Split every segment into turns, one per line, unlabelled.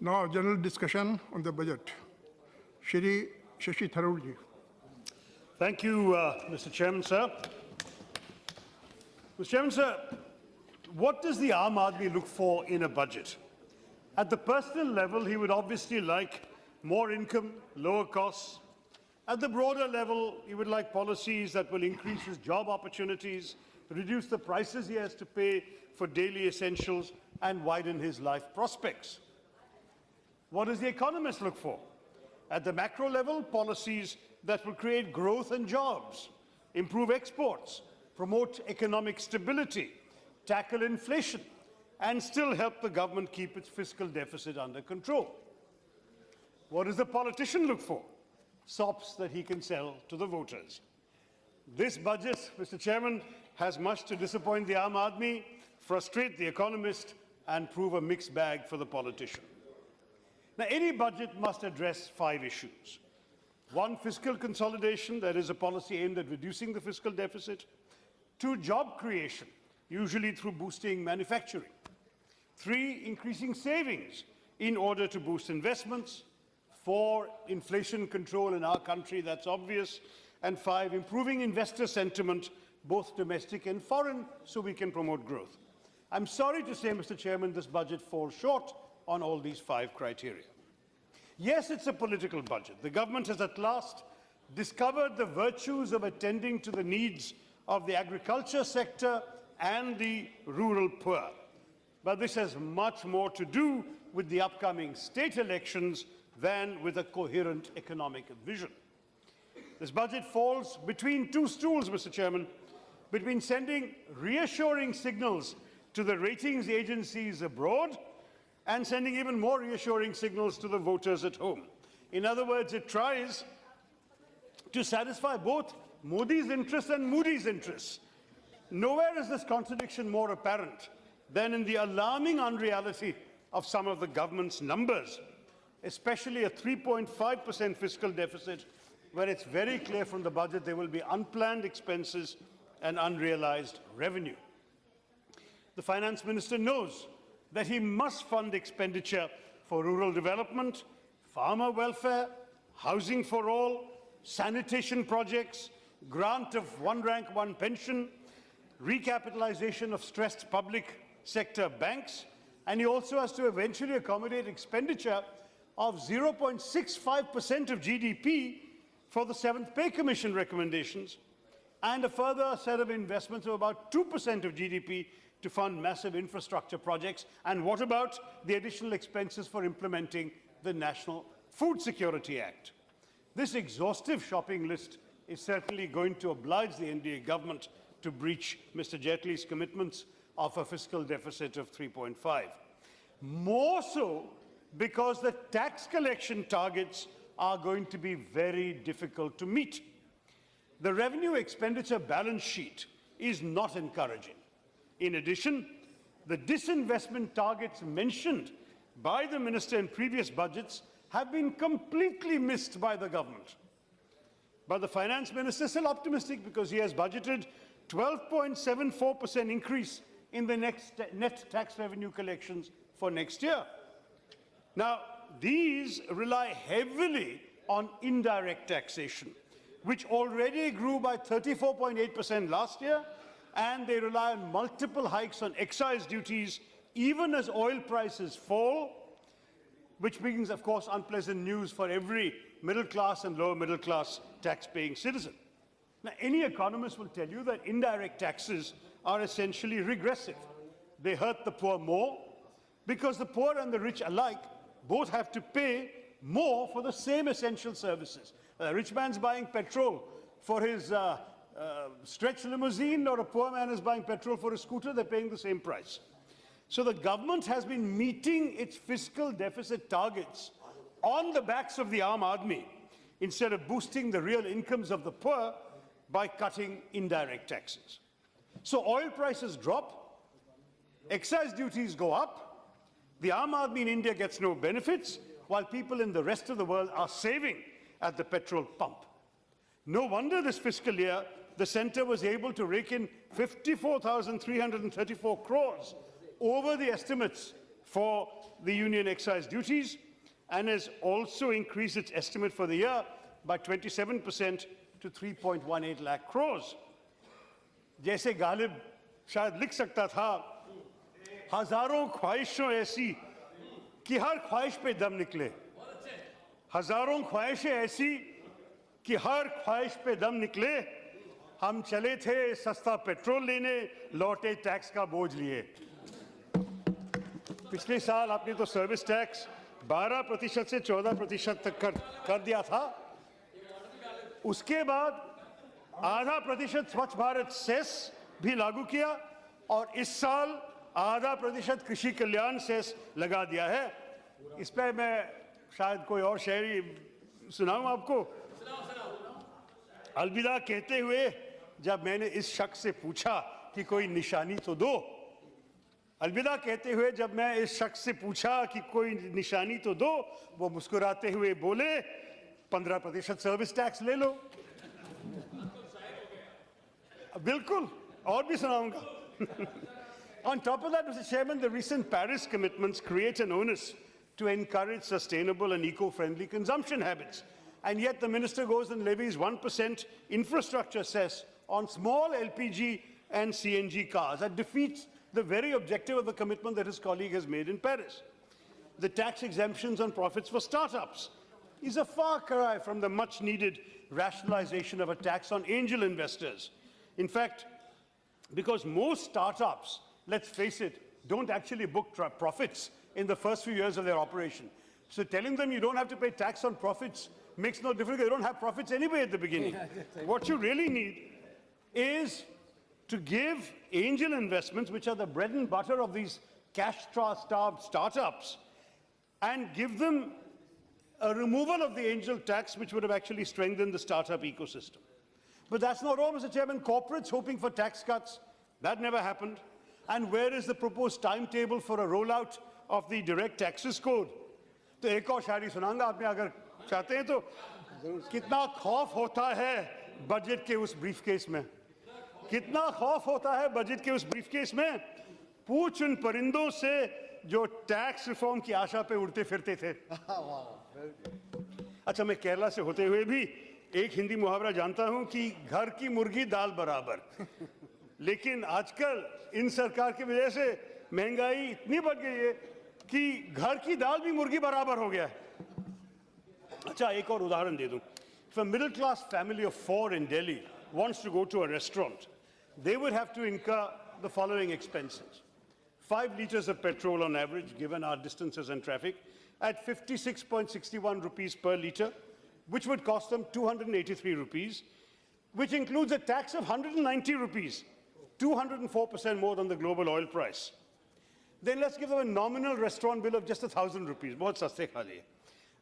Now, general discussion on the budget. Shri Shashi Tharoor ji.
Thank you, Mr. Chairman, sir. Mr. Chairman, sir, what does the Aam Aadmi look for in a budget? At the personal level, he would obviously like more income, lower costs. At the broader level, he would like policies that will increase his job opportunities, reduce the prices he has to pay for daily essentials, and widen his life prospects. What does the economist look for? At the macro level, policies that will create growth and jobs, improve exports, promote economic stability, tackle inflation, and still help the government keep its fiscal deficit under control. What does the politician look for? Sops that he can sell to the voters. This budget, Mr. Chairman, has much to disappoint the Aam Aadmi, frustrate the economist, and prove a mixed bag for the politician. Now, any budget must address 5 issues. 1, fiscal consolidation, that is a policy aimed at reducing the fiscal deficit. 2, job creation, usually through boosting manufacturing. 3, increasing savings in order to boost investments. 4, inflation control in our country, that's obvious. And 5, improving investor sentiment, both domestic and foreign, so we can promote growth. I'm sorry to say, Mr. Chairman, this budget falls short on all these 5 criteria. Yes, it's a political budget. The government has at last discovered the virtues of attending to the needs of the agriculture sector and the rural poor. But this has much more to do with the upcoming state elections than with a coherent economic vision. This budget falls between 2 stools, Mr. Chairman, between sending reassuring signals to the ratings agencies abroad and sending even more reassuring signals to the voters at home. In other words, it tries to satisfy both Modi's interests and Moody's interests. Nowhere is this contradiction more apparent than in the alarming unreality of some of the government's numbers, especially a 3.5% fiscal deficit, where it's very clear from the budget there will be unplanned expenses and unrealized revenue. The Finance Minister knows that he must fund expenditure for rural development, farmer welfare, housing for all, sanitation projects, grant of 1 rank, 1 pension, recapitalization of stressed public sector banks, and he also has to eventually accommodate expenditure of 0.65% of GDP for the 7th Pay Commission recommendations, and a further set of investments of about 2% of GDP to fund massive infrastructure projects. And what about the additional expenses for implementing the National Food Security Act? This exhaustive shopping list is certainly going to oblige the NDA government to breach Mr. Jaitley's commitments of a fiscal deficit of 3.5. More so because the tax collection targets are going to be very difficult to meet. The revenue expenditure balance sheet is not encouraging. In addition, the disinvestment targets mentioned by the minister in previous budgets have been completely missed by the government. But the finance minister is still optimistic because he has budgeted 12.74% increase in the next net tax revenue collections for next year. Now, these rely heavily on indirect taxation, which already grew by 34.8% last year, and they rely on multiple hikes on excise duties, even as oil prices fall, which brings, of course, unpleasant news for every middle-class and lower middle-class tax-paying citizen. Now, any economist will tell you that indirect taxes are essentially regressive. They hurt the poor more because the poor and the rich alike both have to pay more for the same essential services. A rich man's buying petrol for his stretch limousine, or a poor man is buying petrol for a scooter, they're paying the same price. So the government has been meeting its fiscal deficit targets on the backs of the Aam Aadmi instead of boosting the real incomes of the poor by cutting indirect taxes. So oil prices drop, excise duties go up, the Aam Aadmi in India gets no benefits, while people in the rest of the world are saving at the petrol pump. No wonder this fiscal year the centre was able to rake in 54,334 crores over the estimates for the union excise duties and has also increased its estimate for the year by 27% to 3.18 lakh crores. जैसे गालिब शायद लिख सकता था, हजारों ख्वाहिशों ऐसी कि हर ख्वाहिश पे दम निकले, हजारों ख्वाहिशें ऐसी कि हर ख्वाहिश पे दम निकले, हम चले थे सस्ता पेट्रोल लेने, लौटे टैक्स का बोझ लिए। पिछले साल आपने तो सर्विस टैक्स 12% से 14% तक कर दिया था। उसके बाद ½ स्वच्छ भारत सेस भी लागू किया और इस साल ½ कृषि कल्याण सेस लगा दिया है। इस पे मैं शायद कोई और शायरी सुनाऊं आपको। अलविदा कहते हुए जब मैंने इस शख्स से पूछा कि कोई निशानी तो दो, अलविदा कहते हुए जब मैं इस शख्स से पूछा कि कोई निशानी तो दो, वो मुस्कुराते हुए बोले 15% सर्विस टैक्स ले लो। बिल्कुल, और भी सुनाऊंगा। On top of that, Mr. Chairman, the recent Paris commitments create an onus to encourage sustainable and eco-friendly consumption habits. And yet the minister goes and levies 1% infrastructure cess on small LPG and CNG cars. That defeats the very objective of the commitment that his colleague has made in Paris. The tax exemptions on profits for startups is a far cry from the much-needed rationalization of a tax on angel investors. In fact, because most startups, let's face it, don't actually book profits in the first few years of their operation. So telling them you don't have to pay tax on profits makes no difference. They don't have profits anyway at the beginning. What you really need is to give angel investments, which are the bread and butter of these cash-starved startups, and give them a removal of the angel tax, which would have actually strengthened the startup ecosystem. But that's not all, Mr. Chairman. Corporates hoping for tax cuts, that never happened. And where is the proposed timetable for a rollout of the direct taxes code? तो एक और शायरी सुनाऊंगा आपने अगर चाहते हैं तो। कितना खौफ होता है बजट के उस ब्रीफकेस में, कितना खौफ होता है बजट के उस ब्रीफकेस में, पूछ उन परिंदों से जो टैक्स रिफॉर्म की आशा पे उड़ते फिरते थे। अच्छा, मैं केरला से होते हुए भी एक हिंदी मुहावरा जानता हूं कि घर की मुर्गी दाल बराबर। लेकिन आजकल इन सरकार की वजह से महंगाई इतनी बढ़ गई है कि घर की दाल भी मुर्गी बराबर हो गया है। अच्छा, एक और उदाहरण दे दूं। If a middle class family of 4 in Delhi wants to go to a restaurant, they would have to incur the following expenses: 5 liters of petrol on average, given our distances and traffic, at 56.61 rupees per liter, which would cost them 283 rupees, which includes a tax of 190 rupees, 204% more than the global oil price. Then let's give them a nominal restaurant bill of just 1,000 rupees, bahut saste kha liye,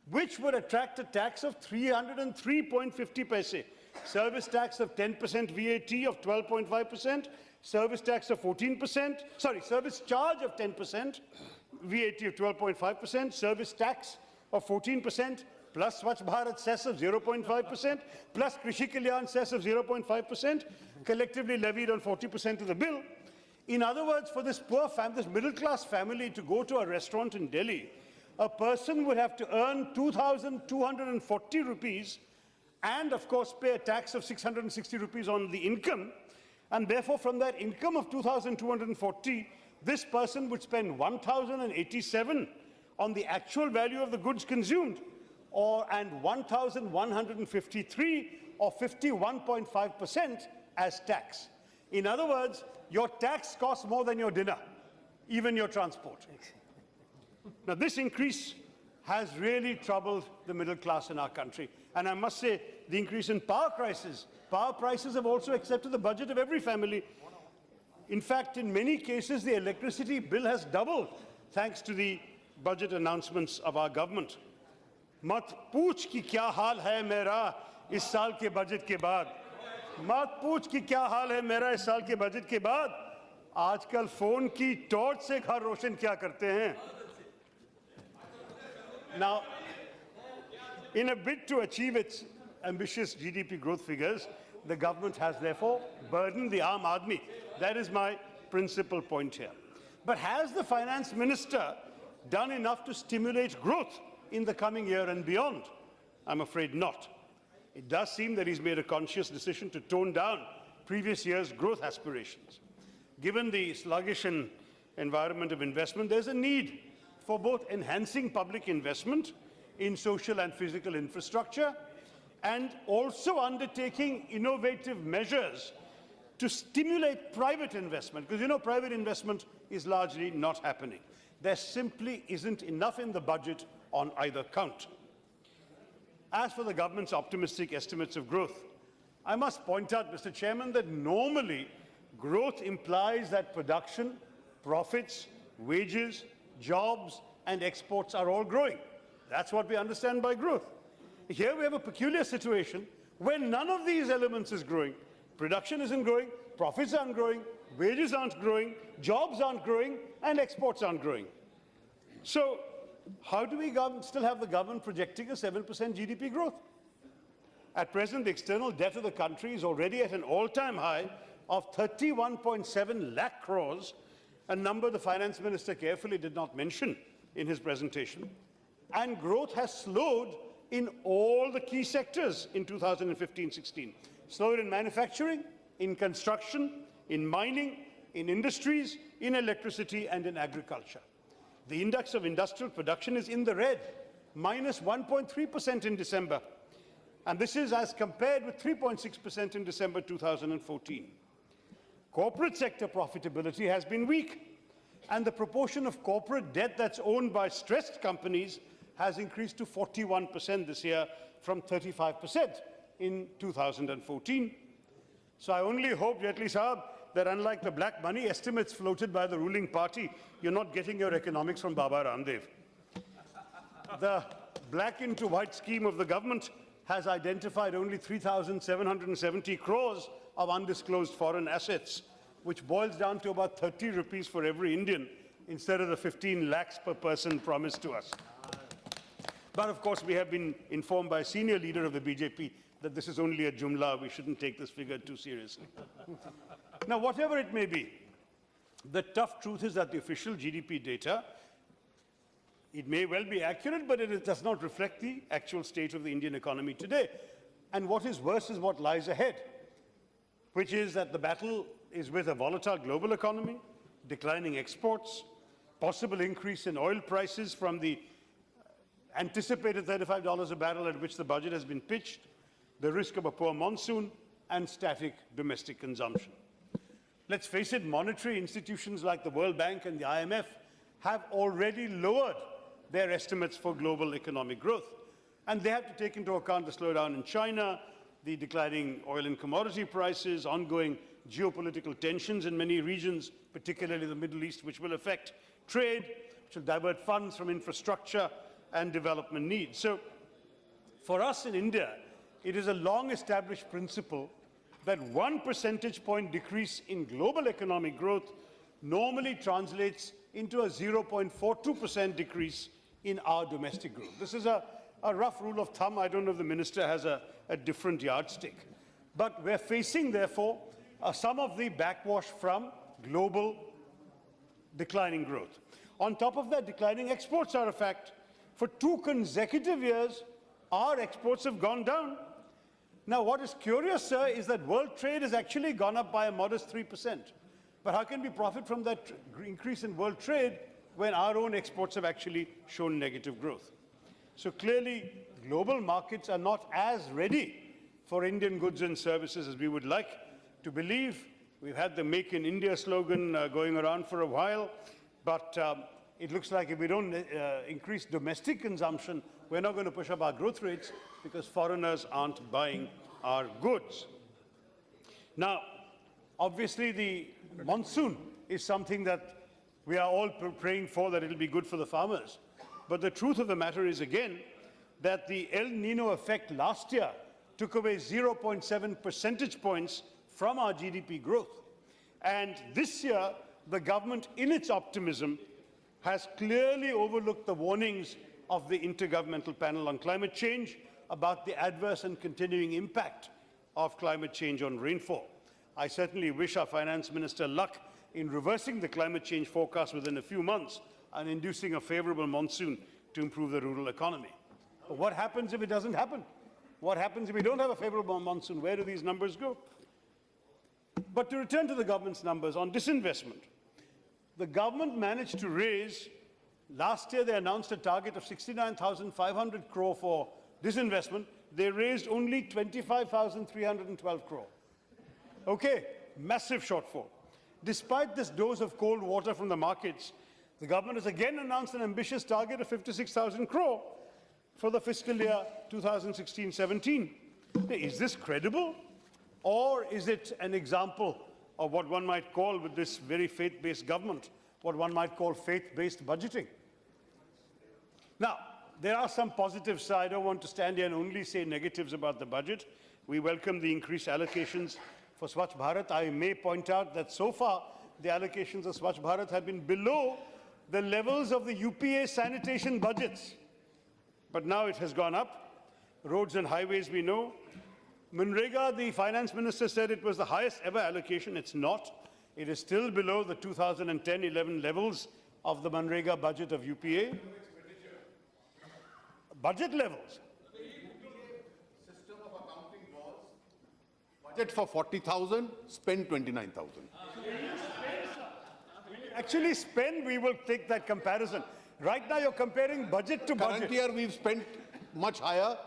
which would attract a tax of 303.50 paise, service tax of 10% VAT of 12.5%, service tax of 14%, service charge of 10%, VAT of 12.5%, service tax of 14%, plus Swachh Bharat cess of 0.5%, plus Krishi Kalyan cess of 0.5%, collectively levied on 40% of the bill. In other words, for this poor family, this middle-class family to go to a restaurant in Delhi, a person would have to earn 2,240 rupees and, of course, pay a tax of 660 rupees on the income. And therefore, from that income of 2,240, this person would spend 1,087 on the actual value of the goods consumed, and 1,153 or 51.5% as tax. In other words, your tax costs more than your dinner, even your transport. Now, this increase has really troubled the middle class in our country. And I must say, the increase in power prices have also accepted the budget of every family. In fact, in many cases, the electricity bill has doubled thanks to the budget announcements of our government. मत पूछ कि क्या हाल है मेरा इस साल के budget के बाद, मत पूछ कि क्या हाल है मेरा इस साल के बजट के बाद, आजकल फोन की टॉर्च से घर रोशन क्या करते हैं. Now, in a bid to achieve its ambitious GDP growth figures, the government has therefore burdened the Aam Aadmi. That is my principal point here. But has the finance minister done enough to stimulate growth in the coming year and beyond? I'm afraid not. It does seem that he's made a conscious decision to tone down previous year's growth aspirations. Given the sluggish environment of investment, there's a need for both enhancing public investment in social and physical infrastructure and also undertaking innovative measures to stimulate private investment, because private investment is largely not happening. There simply isn't enough in the budget on either count. As for the government's optimistic estimates of growth, I must point out, Mr. Chairman, that normally growth implies that production, profits, wages, jobs, and exports are all growing. That's what we understand by growth. Here we have a peculiar situation where none of these elements is growing. Production isn't growing, profits aren't growing, wages aren't growing, jobs aren't growing, and exports aren't growing. So how do we still have the government projecting a 7% GDP growth? At present, the external debt of the country is already at an all-time high of 31.7 lakh crores, a number the finance minister carefully did not mention in his presentation. And growth has slowed in all the key sectors in 2015-16. Slowed in manufacturing, in construction, in mining, in industries, in electricity, and in agriculture. The index of industrial production is in the red, minus 1.3% in December. And this is as compared with 3.6% in December 2014. Corporate sector profitability has been weak, and the proportion of corporate debt that's owned by stressed companies has increased to 41% this year from 35% in 2014. So I only hope, Jaitley Sahab, that unlike the black money estimates floated by the ruling party, you're not getting your economics from Baba Ramdev. The black into white scheme of the government has identified only 3,770 crores of undisclosed foreign assets, which boils down to about 30 rupees for every Indian instead of the 15 lakhs per person promised to us. But of course, we have been informed by a senior leader of the BJP that this is only a jumla. We shouldn't take this figure too seriously. Now, whatever it may be, the tough truth is that the official GDP data, it may well be accurate, but it does not reflect the actual state of the Indian economy today. And what is worse is what lies ahead, which is that the battle is with a volatile global economy, declining exports, possible increase in oil prices from the anticipated $35 a barrel at which the budget has been pitched, the risk of a poor monsoon, and static domestic consumption. Let's face it, monetary institutions like the World Bank and the IMF have already lowered their estimates for global economic growth. And they have to take into account the slowdown in China, the declining oil and commodity prices, ongoing geopolitical tensions in many regions, particularly the Middle East, which will affect trade, which will divert funds from infrastructure and development needs. So for us in India, it is a long-established principle that 1 percentage point decrease in global economic growth normally translates into a 0.42% decrease in our domestic growth. This is a rough rule of thumb. I don't know if the minister has a different yardstick. But we're facing, therefore, some of the backwash from global declining growth. On top of that, declining exports are a fact. For 2 consecutive years, our exports have gone down. Now, what is curious, sir, is that world trade has actually gone up by a modest 3%. But how can we profit from that increase in world trade when our own exports have actually shown negative growth? So clearly, global markets are not as ready for Indian goods and services as we would like to believe. We've had the Make in India slogan going around for a while, but it looks like if we don't increase domestic consumption, we're not going to push up our growth rates because foreigners aren't buying our goods. Now, obviously, the monsoon is something that we are all praying for, that it'll be good for the farmers. But the truth of the matter is, again, that the El Nino effect last year took away 0.7 percentage points from our GDP growth. And this year, the government, in its optimism, has clearly overlooked the warnings of the Intergovernmental Panel on Climate Change about the adverse and continuing impact of climate change on rainfall. I certainly wish our Finance Minister luck in reversing the climate change forecast within a few months. and inducing a favorable monsoon to improve the rural economy. But what happens if it doesn't happen? What happens if we don't have a favorable monsoon? Where do these numbers go? But to return to the government's numbers on disinvestment, the government managed to raise, last year they announced a target of 69,500 crore for disinvestment. They raised only 25,312 crore. Okay, massive shortfall. Despite this dose of cold water from the markets, the government has again announced an ambitious target of 56,000 crore for the fiscal year 2016-17. Is this credible? Or is it an example of what one might call, with this very faith-based government, what one might call faith-based budgeting? Now, there are some positives. I don't want to stand here and only say negatives about the budget. We welcome the increased allocations for Swachh Bharat. I may point out that so far, the allocations of Swachh Bharat have been below the levels of the UPA sanitation budgets. But now it has gone up. Roads and highways, we know. Manrega, the finance minister said it was the highest ever allocation. It's not. It is still below the 2010-11 levels of the Manrega budget of UPA. Budget levels.
System of accounting was budget for 40,000, spend 29,000.
Actually spend, we will take that comparison. Right now you're comparing budget to budget.
Current year we've spent much higher.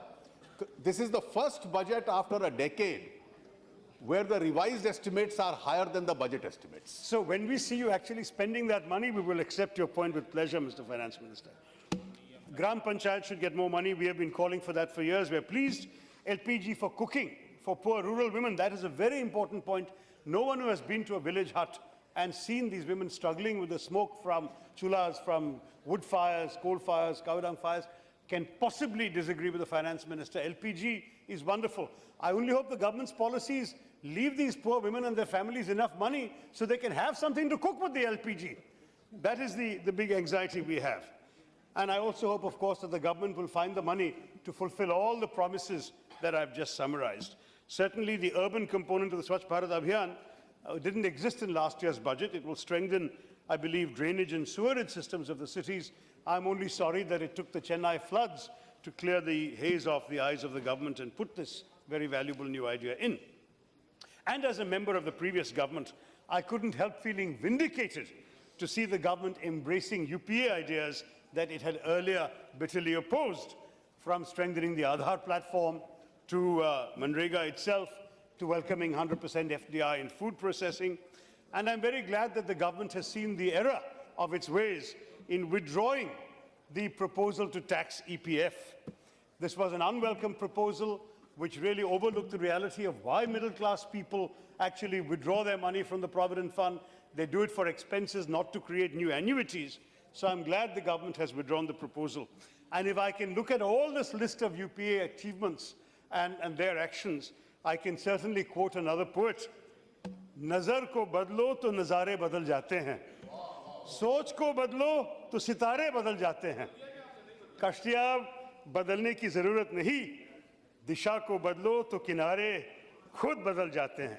This is the first budget after a decade where the revised estimates are higher than the budget estimates.
So when we see you actually spending that money, we will accept your point with pleasure, Mr. Finance Minister. Gram Panchayat should get more money. We have been calling for that for years. We're pleased. LPG for cooking for poor rural women. That is a very important point. No one who has been to a village hut and seen these women struggling with the smoke from chulhas, from wood fires, coal fires, cow dung fires, can possibly disagree with the finance minister. LPG is wonderful. I only hope the government's policies leave these poor women and their families enough money so they can have something to cook with the LPG. That is the big anxiety we have. And I also hope, of course, that the government will find the money to fulfill all the promises that I've just summarized. Certainly, the urban component of the Swachh Bharat Abhiyan didn't exist in last year's budget. It will strengthen, I believe, drainage and sewerage systems of the cities. I'm only sorry that it took the Chennai floods to clear the haze off the eyes of the government and put this very valuable new idea in. And as a member of the previous government, I couldn't help feeling vindicated to see the government embracing UPA ideas that it had earlier bitterly opposed, from strengthening the Aadhaar platform to Manrega itself, to welcoming 100% FDI in food processing. And I'm very glad that the government has seen the error of its ways in withdrawing the proposal to tax EPF. This was an unwelcome proposal which really overlooked the reality of why middle-class people actually withdraw their money from the Provident Fund. They do it for expenses, not to create new annuities. So I'm glad the government has withdrawn the proposal. And if I can look at all this list of UPA achievements and their actions, I can certainly quote another poet. Nazar ko badlo to nazare badal jate hain. Soch ko badlo to sitare badal jate hain. Kashtiyan badalne ki zarurat nahi. Disha ko badlo to kinare khud badal jate hain.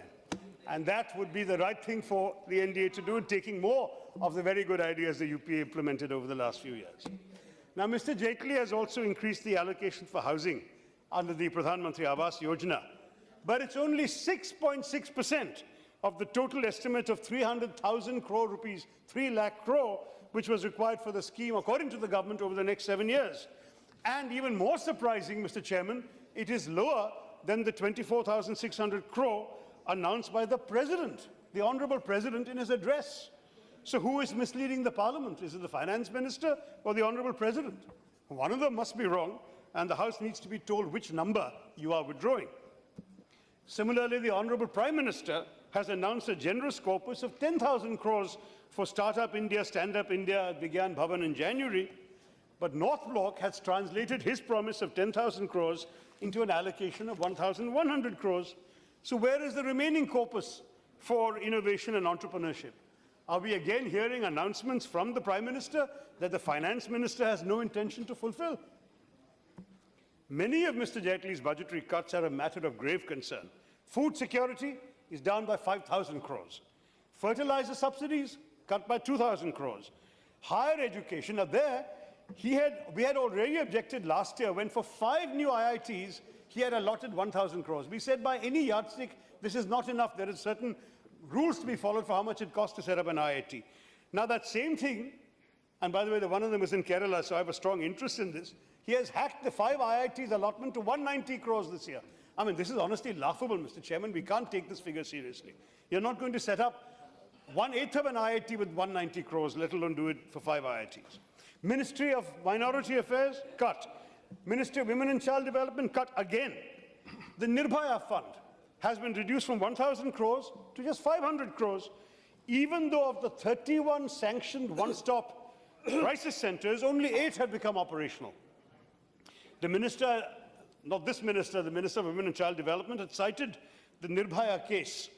And that would be the right thing for the NDA to do, taking more of the very good ideas the UPA implemented over the last few years. Now, Mr. Jaitley has also increased the allocation for housing under the Pradhan Mantri Awas Yojana, but it's only 6.6% of the total estimate of 300,000 crore rupees, 3 lakh crore, which was required for the scheme, according to the government, over the next 7 years. And even more surprising, Mr. Chairman, it is lower than the 24,600 crore announced by the President, the Honorable President, in his address. So who is misleading the Parliament? Is it the Finance Minister or the Honorable President? One of them must be wrong, and the House needs to be told which number you are withdrawing. Similarly, the Honorable Prime Minister has announced a generous corpus of 10,000 crores for Startup India, Stand Up India at Vigyan Bhavan in January, but North Block has translated his promise of 10,000 crores into an allocation of 1,100 crores. So where is the remaining corpus for innovation and entrepreneurship? Are we again hearing announcements from the Prime Minister that the Finance Minister has no intention to fulfill? Many of Mr. Jaitley's budgetary cuts are a matter of grave concern. Food security is down by 5,000 crores. Fertilizer subsidies cut by 2,000 crores. Higher education, now there, we had already objected last year when for 5 new IITs, he had allotted 1,000 crores. We said by any yardstick, this is not enough. There are certain rules to be followed for how much it costs to set up an IIT. Now that same thing, and by the way, one of them is in Kerala, so I have a strong interest in this. He has hacked the 5 IITs allotment to 190 crores this year. I mean, this is honestly laughable, Mr. Chairman. We can't take this figure seriously. You're not going to set up 1/8 of an IIT with 190 crores, let alone do it for 5 IITs. Ministry of Minority Affairs, cut. Ministry of Women and Child Development, cut again. The Nirbhaya Fund has been reduced from 1,000 crores to just 500 crores, even though of the 31 sanctioned one-stop crisis centers, only 8 have become operational. The minister, not this minister, the Minister of Women and Child Development had cited the Nirbhaya case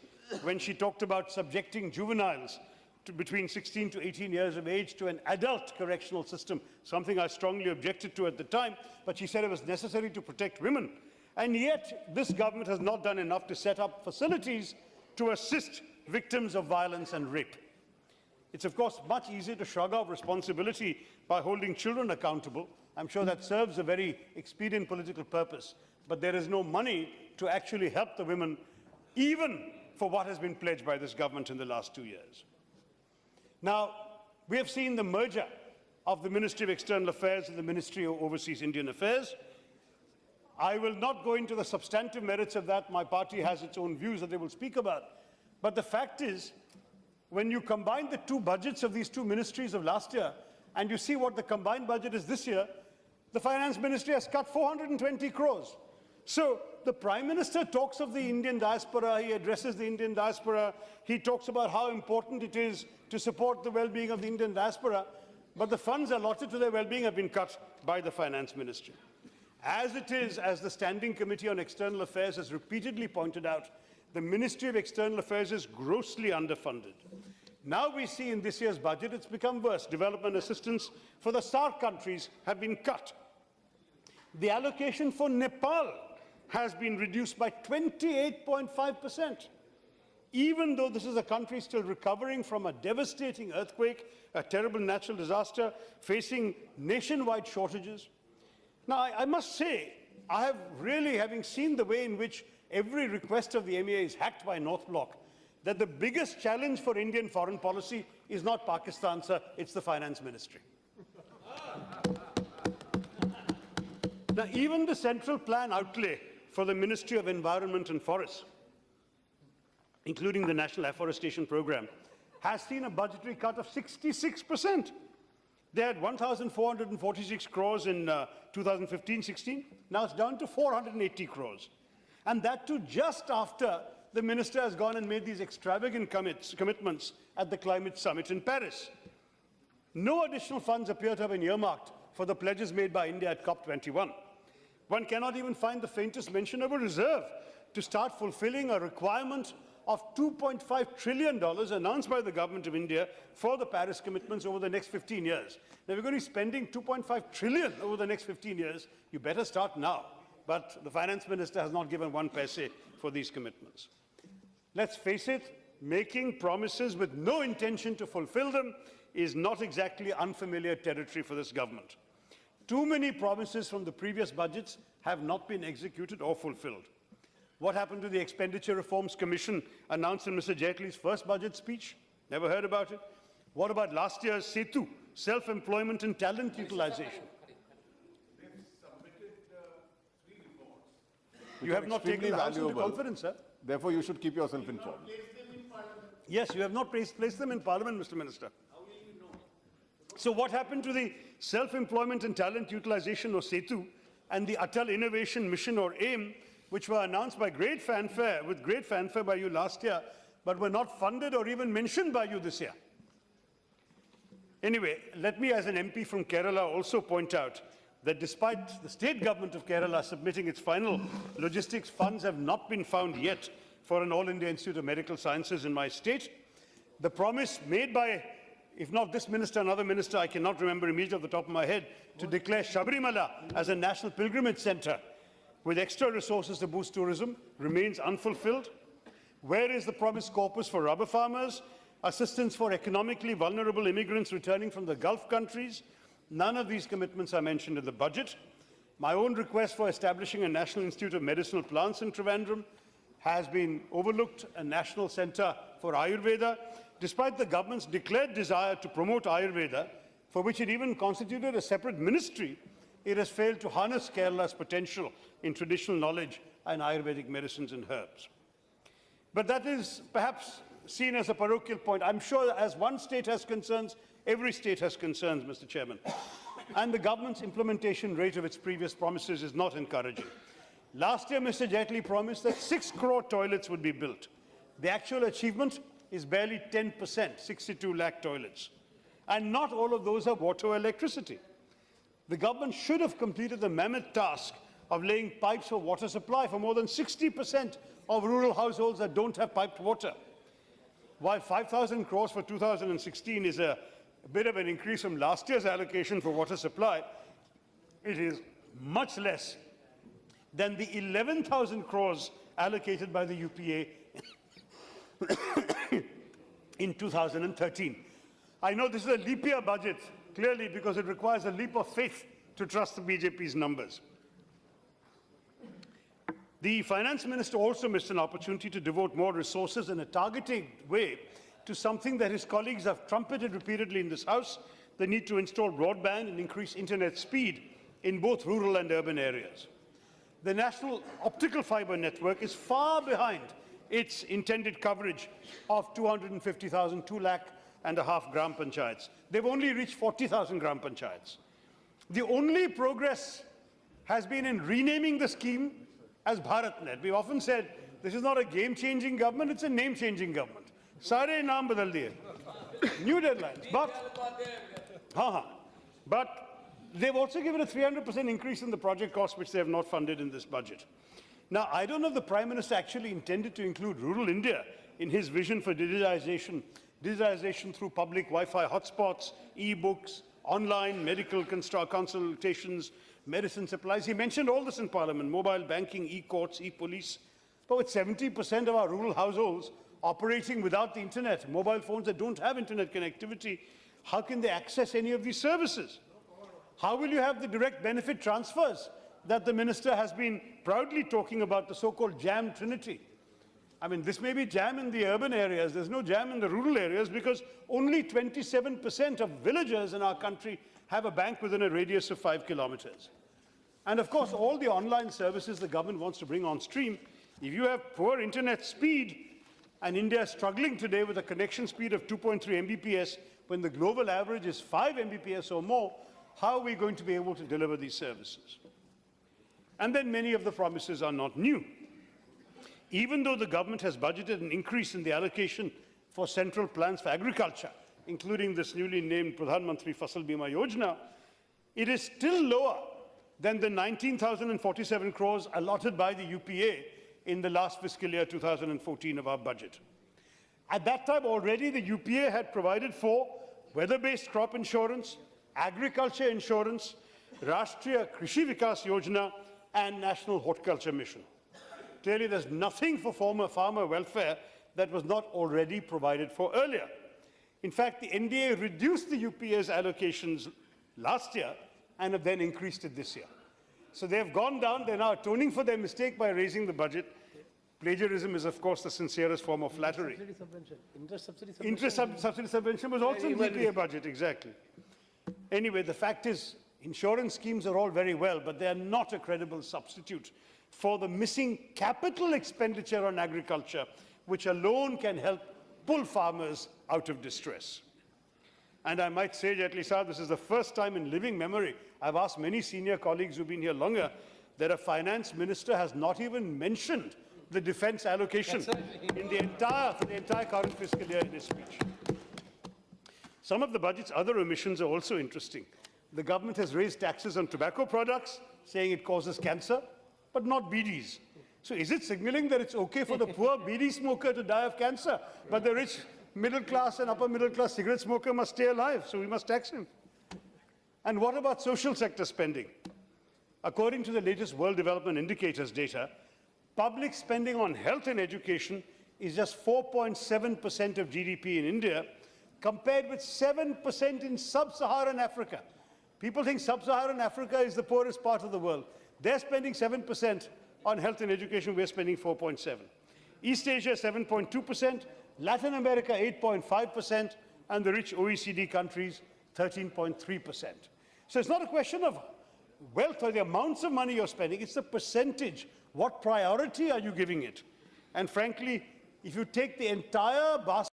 when she talked about subjecting juveniles to between 16 to 18 years of age to an adult correctional system, something I strongly objected to at the time, but she said it was necessary to protect women. And yet, this government has not done enough to set up facilities to assist victims of violence and rape. It's, of course, much easier to shrug off responsibility by holding children accountable. I'm sure that serves a very expedient political purpose, but there is no money to actually help the women, even for what has been pledged by this government in the last 2 years. Now, we have seen the merger of the Ministry of External Affairs and the Ministry of Overseas Indian Affairs. I will not go into the substantive merits of that. My party has its own views that they will speak about. But the fact is, when you combine the 2 budgets of these 2 ministries of last year, and you see what the combined budget is this year, the Finance Ministry has cut 420 crores. So the Prime Minister talks of the Indian diaspora, he addresses the Indian diaspora, he talks about how important it is to support the well-being of the Indian diaspora, but the funds allotted to their well-being have been cut by the Finance Ministry. As it is, as the Standing Committee on External Affairs has repeatedly pointed out, the Ministry of External Affairs is grossly underfunded. Now we see in this year's budget it's become worse. Development assistance for the SAARC countries have been cut. The allocation for Nepal has been reduced by 28.5%. Even though this is a country still recovering from a devastating earthquake, a terrible natural disaster, facing nationwide shortages. Now, I must say, I have really, having seen the way in which every request of the MEA is hacked by North Bloc, that the biggest challenge for Indian foreign policy is not Pakistan, sir, it's the Finance Ministry. Now, even the central plan outlay for the Ministry of Environment and Forests, including the National Afforestation Programme, has seen a budgetary cut of 66%. They had 1,446 crores in 2015-16. Now it's down to 480 crores. And that too just after the minister has gone and made these extravagant commitments at the climate summit in Paris. No additional funds appear to have been earmarked for the pledges made by India at COP21. One cannot even find the faintest mention of a reserve to start fulfilling a requirement of $2.5 trillion announced by the government of India for the Paris commitments over the next 15 years. Now, we're going to be spending $2.5 trillion over the next 15 years. You better start now. But the finance minister has not given 1 paise for these commitments. Let's face it, making promises with no intention to fulfill them is not exactly unfamiliar territory for this government. Too many promises from the previous budgets have not been executed or fulfilled. What happened to the Expenditure Reforms Commission announced in Mr. Jaitley's first budget speech? Never heard about it. What about last year's SETU, self-employment and talent utilization? You have not taken the House into confidence, sir.
Therefore, you should keep yourself informed.
Yes, you have not placed them in Parliament, Mr. Minister. So what happened to the self-employment and talent utilization, or SETU, and the Atal Innovation Mission, or AIM, which were announced by great fanfare by you last year, but were not funded or even mentioned by you this year? Anyway, let me, as an MP from Kerala, also point out that despite the state government of Kerala submitting its final logistics, funds have not been found yet for an All India Institute of Medical Sciences in my state. The promise made by, if not this minister, another minister, I cannot remember immediately off the top of my head, to declare Sabrimala as a national pilgrimage center with extra resources to boost tourism remains unfulfilled. Where is the promised corpus for rubber farmers? assistance for economically vulnerable immigrants returning from the Gulf countries. None of these commitments are mentioned in the budget. My own request for establishing a National Institute of Medicinal Plants in Trivandrum has been overlooked, a national centre for Ayurveda, despite the government's declared desire to promote Ayurveda, for which it even constituted a separate ministry. It has failed to harness Kerala's potential in traditional knowledge and Ayurvedic medicines and herbs. But that is perhaps seen as a parochial point. I'm sure as one state has concerns, every state has concerns, Mr. Chairman. And the government's implementation rate of its previous promises is not encouraging. Last year, Mr. Jaitley promised that 6 crore toilets would be built. The actual achievement is barely 10%, 62 lakh toilets. And not all of those have water or electricity. The government should have completed the mammoth task of laying pipes for water supply for more than 60% of rural households that don't have piped water. While 5,000 crores for 2016 is a bit of an increase from last year's allocation for water supply, it is much less than the 11,000 crores allocated by the UPA in 2013. I know this is a leap year budget, clearly because it requires a leap of faith to trust the BJP's numbers. The finance minister also missed an opportunity to devote more resources in a targeted way to something that his colleagues have trumpeted repeatedly in this House, the need to install broadband and increase internet speed in both rural and urban areas. The national optical fiber network is far behind its intended coverage of 250,000, 2.5 lakh gram panchayats. They've only reached 40,000 gram panchayats. The only progress has been in renaming the scheme as BharatNet. We've often said this is not a game-changing government, it's a name-changing government. Sare naam badal diye. New deadlines. But they've also given a 300% increase in the project cost, which they have not funded in this budget. Now, I don't know if the Prime Minister actually intended to include rural India in his vision for digitization through public Wi-Fi hotspots, e-books, online medical consultations, medicine supplies. He mentioned all this in Parliament: mobile banking, e-courts, e-police. But with 70% of our rural households operating without the internet, mobile phones that don't have internet connectivity, how can they access any of these services? How will you have the direct benefit transfers that the minister has been proudly talking about, the so-called jam trinity? I mean, this may be jam in the urban areas, there's no jam in the rural areas, because only 27% of villagers in our country have a bank within a radius of 5 kilometers. And of course, all the online services the government wants to bring on stream, if you have poor internet speed, and India is struggling today with a connection speed of 2.3 Mbps, when the global average is 5 Mbps or more, how are we going to be able to deliver these services? And then many of the promises are not new. Even though the government has budgeted an increase in the allocation for central plans for agriculture, including this newly named Pradhan Mantri Fasal Bima Yojana, it is still lower than the 19,047 crores allotted by the UPA in the last fiscal year 2014 of our budget. At that time already, the UPA had provided for weather-based crop insurance, agriculture insurance, Rashtriya Krishi Vikas Yojana, and National Horticulture Mission. Clearly, there's nothing for farmer welfare that was not already provided for earlier. In fact, the NDA reduced the UPA's allocations last year and have then increased it this year. So they've gone down. They're now atoning for their mistake by raising the budget. Plagiarism is, of course, the sincerest form of flattery. Interest subsidy subvention was also in the UPA budget, exactly. Anyway, the fact is, insurance schemes are all very well, but they are not a credible substitute for the missing capital expenditure on agriculture, which alone can help pull farmers out of distress. And I might say, Jaitley Saab, this is the first time in living memory, I've asked many senior colleagues who've been here longer, that a finance minister has not even mentioned the defense allocation for the entire current fiscal year in his speech. Some of the budget's other omissions are also interesting. The government has raised taxes on tobacco products, saying it causes cancer, but not BDs. So is it signaling that it's okay for the poor BD smoker to die of cancer, but the rich middle class and upper middle class cigarette smoker must stay alive, so we must tax him? And what about social sector spending? According to the latest World Development Indicators data, public spending on health and education is just 4.7% of GDP in India, compared with 7% in sub-Saharan Africa. People think sub-Saharan Africa is the poorest part of the world. They're spending 7% on health and education, we're spending 4.7%. East Asia, 7.2%, Latin America, 8.5%, and the rich OECD countries, 13.3%. So it's not a question of wealth or the amounts of money you're spending, it's the percentage. What priority are you giving it? And frankly, if you take the entire basket